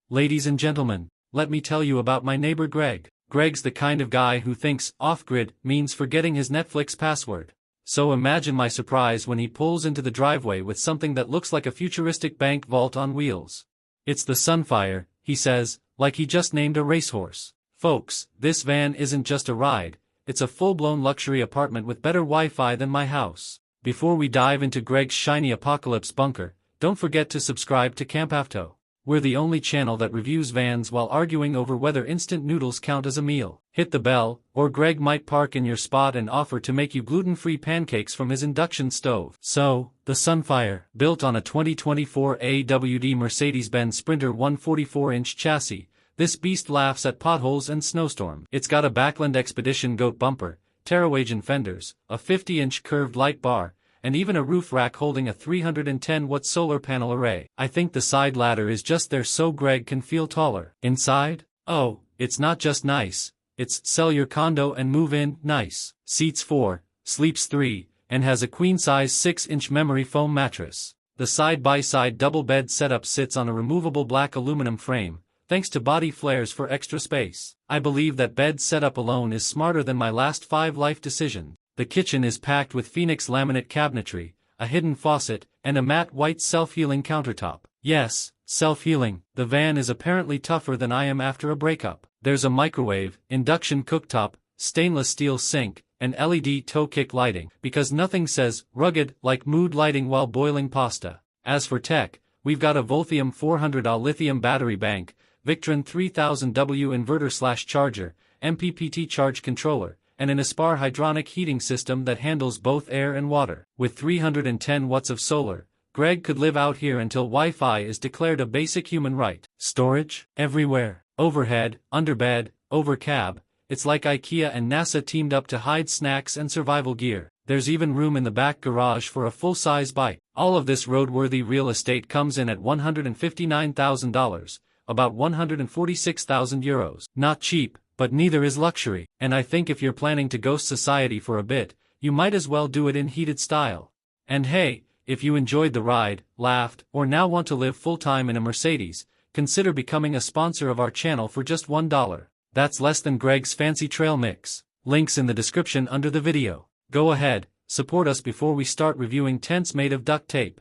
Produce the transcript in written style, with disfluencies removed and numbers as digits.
Ladies and gentlemen, let me tell you about my neighbor Greg. Greg's the kind of guy who thinks off-grid means forgetting his Netflix password. So imagine my surprise when he pulls into the driveway with something that looks like a futuristic bank vault on wheels. It's the Sunfyre, he says, like he just named a racehorse. Folks, this van isn't just a ride, it's a full-blown luxury apartment with better Wi-Fi than my house. Before we dive into Greg's shiny apocalypse bunker, don't forget to subscribe to CampAvto. We're the only channel that reviews vans while arguing over whether instant noodles count as a meal. Hit the bell, or Greg might park in your spot and offer to make you gluten-free pancakes from his induction stove. So, the Sunfyre, built on a 2024 AWD Mercedes-Benz Sprinter 144-inch chassis, this beast laughs at potholes and snowstorm. It's got a Backland Expedition goat bumper, Terrawagen fenders, a 50-inch curved light bar, and even a roof rack holding a 310-watt solar panel array. I think the side ladder is just there so Greg can feel taller. Inside? Oh, it's not just nice, it's sell your condo and move in nice. Seats 4, sleeps 3, and has a queen-size 6-inch memory foam mattress. The side-by-side double bed setup sits on a removable black aluminum frame, thanks to body flares for extra space. I believe that bed setup alone is smarter than my last 5 life decisions. The kitchen is packed with Phoenix laminate cabinetry, a hidden faucet, and a matte white self-healing countertop. Yes, self-healing. The van is apparently tougher than I am after a breakup. There's a microwave, induction cooktop, stainless steel sink, and LED toe kick lighting, because nothing says rugged like mood lighting while boiling pasta. As for tech, we've got a Volthium 400Ah lithium battery bank, Victron 3000W inverter/charger, MPPT charge controller, and an Espar Hydronic heating system that handles both air and water. With 310 watts of solar, Greg could live out here until Wi-Fi is declared a basic human right. Storage? Everywhere. Overhead, underbed, over cab. It's like IKEA and NASA teamed up to hide snacks and survival gear. There's even room in the back garage for a full-size bike. All of this roadworthy real estate comes in at $159,000, about €146,000. Not cheap, but neither is luxury. And I think if you're planning to ghost society for a bit, you might as well do it in heated style. And hey, if you enjoyed the ride, laughed, or now want to live full-time in a Mercedes, consider becoming a sponsor of our channel for just $1. That's less than Greg's fancy trail mix. Links in the description under the video. Go ahead, support us before we start reviewing tents made of duct tape.